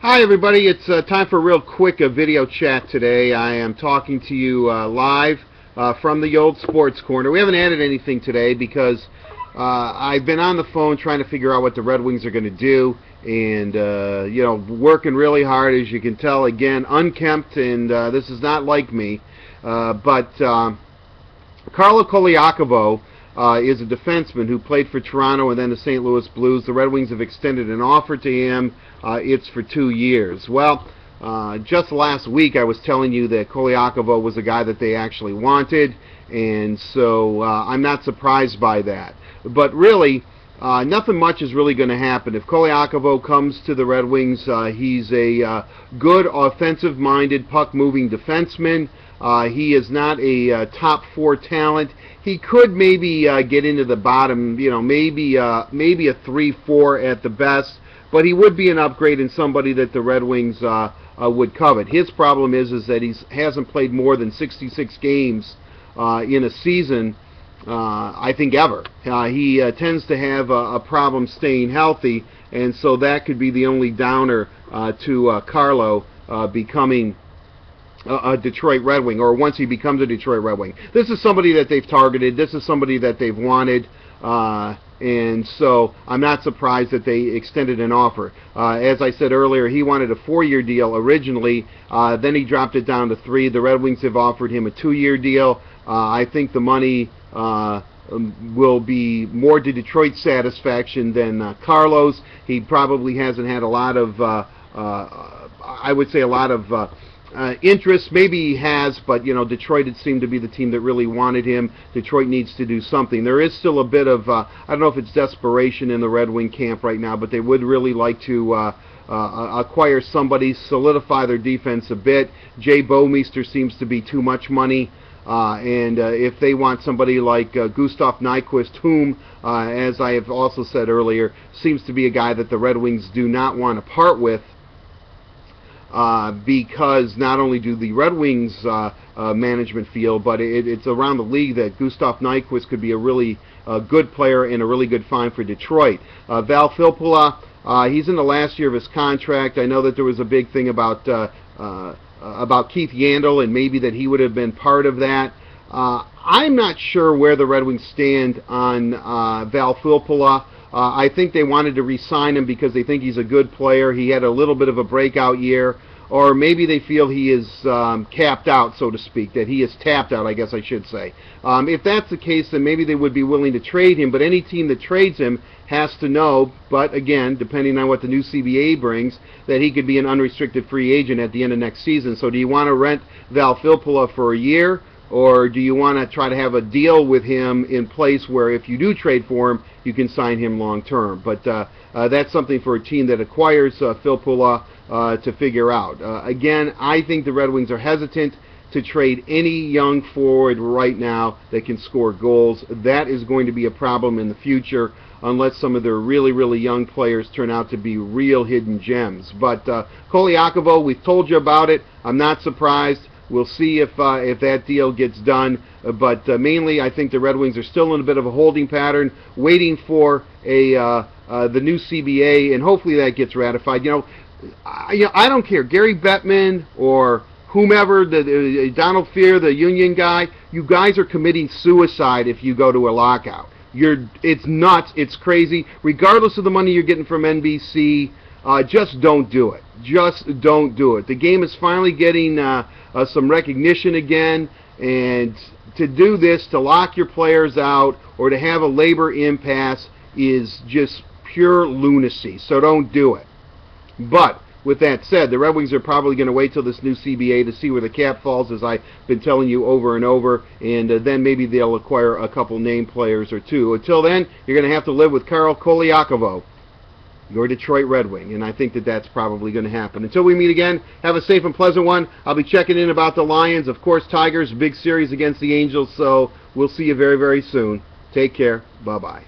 Hi everybody, it's time for a real quick video chat today. I am talking to you live from the old Sports Corner. We haven't added anything today because I've been on the phone trying to figure out what the Red Wings are going to do, and you know, working really hard, as you can tell. Again, unkempt, and this is not like me, but Carlo Koliakovo is a defenseman who played for Toronto and then the St. Louis Blues. The Red Wings have extended an offer to him. It's for 2 years. Well, just last week I was telling you that Koliakovo was a guy that they actually wanted, and so I'm not surprised by that. But really, nothing much is really going to happen. If Koliakovo comes to the Red Wings, he's a good offensive-minded, puck-moving defenseman. He is not a top 4 talent. He could maybe get into the bottom, you know, maybe a 3-4 at the best, but he would be an upgrade and somebody that the Red Wings would covet. His problem is that he hasn't played more than 66 games in a season, I think ever. He tends to have a problem staying healthy, and so that could be the only downer to Carlo becoming a Detroit Red Wing, or once he becomes a Detroit Red Wing. This is somebody that they've targeted. This is somebody that they've wanted, and so I'm not surprised that they extended an offer. As I said earlier, he wanted a 4-year deal originally. Then he dropped it down to 3. The Red Wings have offered him a 2-year deal. I think the money will be more to Detroit's satisfaction than Carlos. He probably hasn't had a lot of, I would say, a lot of interest. Maybe he has, but you know, Detroit had seemed to be the team that really wanted him. Detroit needs to do something. There is still a bit of I don't know if it's desperation in the Red Wing camp right now, but they would really like to acquire somebody, solidify their defense a bit. Jay Bouwmeester seems to be too much money, and if they want somebody like Gustav Nyquist, whom, as I have also said earlier, seems to be a guy that the Red Wings do not want to part with, because not only do the Red Wings management feel, but it's around the league that Gustav Nyquist could be a really good player and a really good find for Detroit. Val Filppula, he's in the last year of his contract. I know that there was a big thing about Keith Yandle and maybe that he would have been part of that. I'm not sure where the Red Wings stand on Val Filppula. I think they wanted to re-sign him because they think he's a good player. He had a little bit of a breakout year, or maybe they feel he is capped out, so to speak, that he is tapped out, I guess I should say. If that's the case, then maybe they would be willing to trade him, but any team that trades him has to know, but again, depending on what the new CBA brings, that he could be an unrestricted free agent at the end of next season. So do you want to rent Val Filppula for a year, or do you want to try to have a deal with him in place where if you do trade for him, you can sign him long term? But that's something for a team that acquires Filppula to figure out. Again, I think the Red Wings are hesitant to trade any young forward right now that can score goals. That is going to be a problem in the future unless some of their really, really young players turn out to be real hidden gems. But Koliakovo, we've told you about it. I'm not surprised. We'll see if that deal gets done, but mainly I think the Red Wings are still in a bit of a holding pattern, waiting for the new CBA, and hopefully that gets ratified. You know, I don't care, Gary Bettman or whomever, the Donald Fear, the union guy. You guys are committing suicide if you go to a lockout. It's nuts. It's crazy. Regardless of the money you're getting from NBC. Just don't do it. Just don't do it. The game is finally getting some recognition again, and to do this, to lock your players out, or to have a labor impasse is just pure lunacy, so don't do it. But with that said, the Red Wings are probably going to wait till this new CBA to see where the cap falls, as I've been telling you over and over, and then maybe they'll acquire a couple name players or two. Until then, you're going to have to live with Carlo Koliakovo, your Detroit Red Wing, and I think that that's probably going to happen. Until we meet again, have a safe and pleasant one. I'll be checking in about the Lions. Of course, Tigers, big series against the Angels, so we'll see you very, very soon. Take care. Bye-bye.